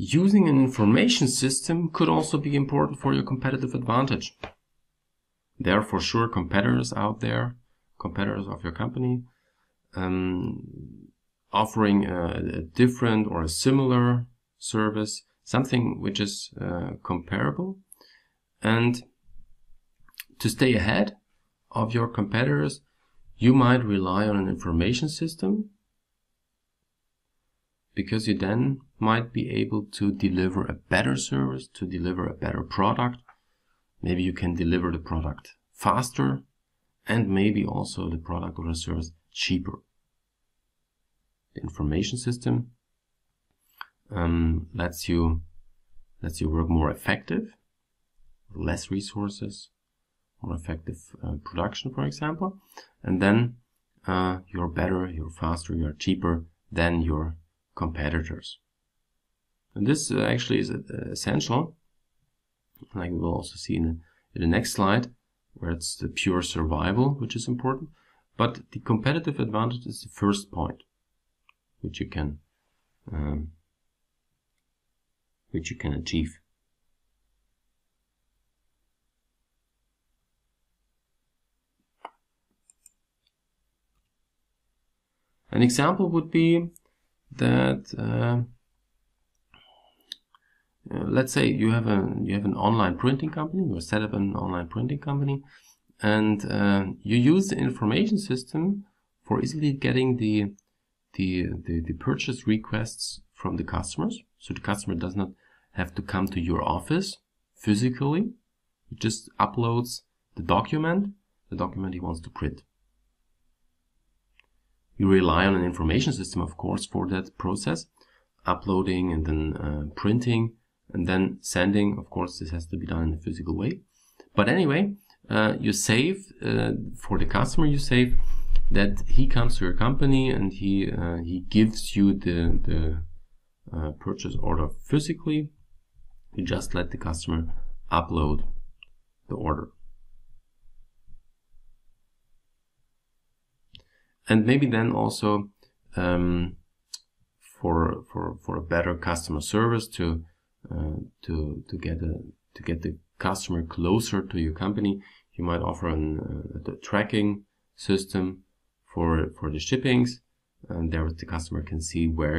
using an information system could also be important for your competitive advantage. There are for sure competitors out there, competitors of your company, offering a different or a similar service, something which is comparable. And to stay ahead of your competitors, you might rely on an information system, because you then might be able to deliver a better service, to deliver a better product. Maybe you can deliver the product faster, and maybe also the product or the service cheaper. The information system lets you work more effective, less resources, more effective production, for example, and then you're better, you're faster, you're cheaper than your competitors. And this actually is essential, like we will also see in the next slide, where it's the pure survival which is important. But the competitive advantage is the first point which you can achieve. An example would be that let's say you have an online printing company, you set up an online printing company, and you use the information system for easily getting the purchase requests from the customers. So the customer does not have to come to your office physically. He just uploads the document he wants to print. You rely on an information system, of course, for that process, uploading and then printing and then sending. Of course, this has to be done in a physical way. But anyway, you save for the customer. You save that he comes to your company and he gives you the purchase order physically. You just let the customer upload the order. And maybe then also for a better customer service, to get the customer closer to your company, you might offer a tracking system for the shippings, and there the customer can see where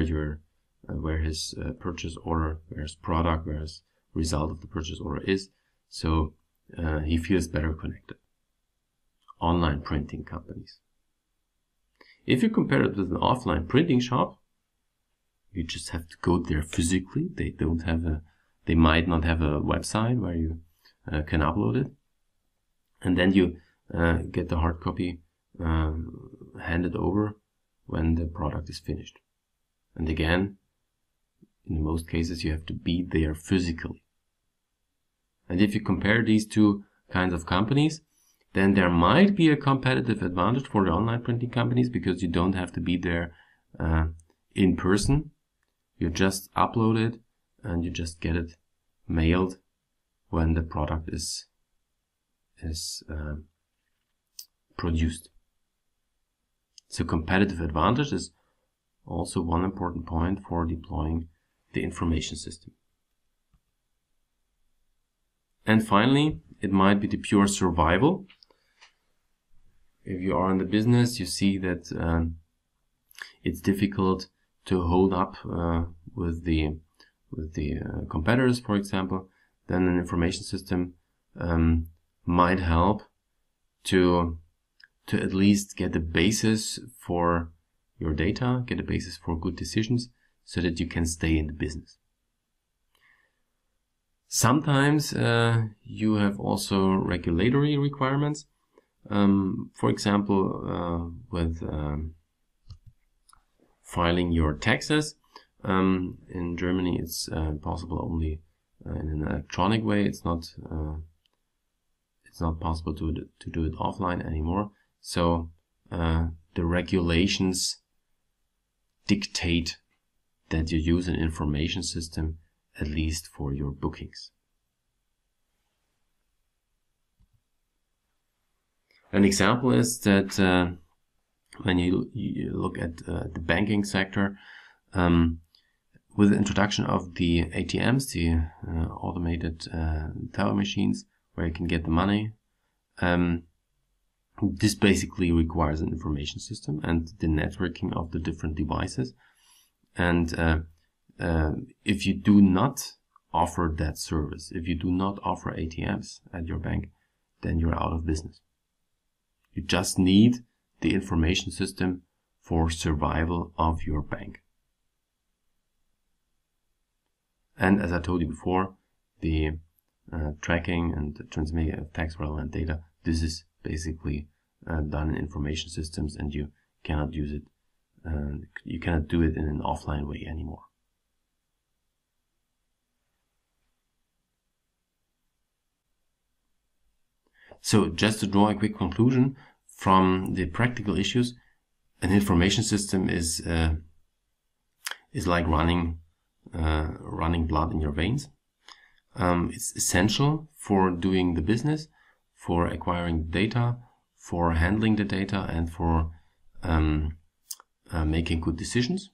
his purchase order, where his product, where his result of the purchase order is, so he feels better connected. Online printing companies. If you compare it with an offline printing shop, you just have to go there physically. They might not have a website where you can upload it, and then you get the hard copy handed over when the product is finished. And again, in most cases, you have to be there physically. And if you compare these two kinds of companies, then there might be a competitive advantage for the online printing companies, because you don't have to be there in person. You just upload it and you just get it mailed when the product is produced. So competitive advantage is also one important point for deploying the information system. And finally, it might be the pure survival. If you are in the business, you see that it's difficult to hold up with the competitors, for example. Then an information system might help to at least get a basis for your data, get a basis for good decisions, so that you can stay in the business. Sometimes you have also regulatory requirements. For example, with filing your taxes. In Germany, it's possible only in an electronic way. It's not possible to do it offline anymore. So the regulations dictate that you use an information system, at least for your bookings. An example is that when you look at the banking sector, with the introduction of the ATMs, the automated teller machines, where you can get the money, this basically requires an information system and the networking of the different devices. And if you do not offer that service, if you do not offer ATMs at your bank, then you're out of business. You just need the information system for survival of your bank. And as I told you before, the tracking and the transmitting of tax relevant data, this is basically done in information systems, and you cannot use it, you cannot do it in an offline way anymore. So just to draw a quick conclusion from the practical issues, an information system is like running blood in your veins. It's essential for doing the business, for acquiring data, for handling the data, and for making good decisions.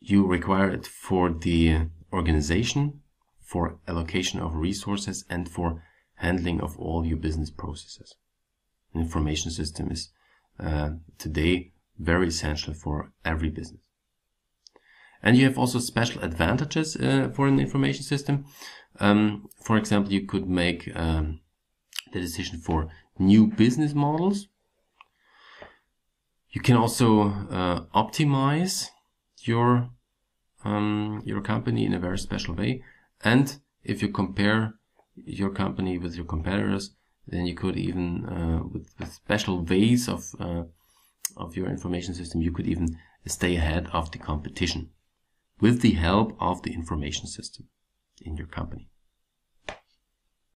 You require it for the organization, for allocation of resources, and for handling of all your business processes. An information system is today very essential for every business. And you have also special advantages for an information system. For example, you could make the decision for new business models. You can also optimize your company in a very special way. And if you compare your company with your competitors, then you could even, with special ways of your information system, you could even stay ahead of the competition with the help of the information system in your company.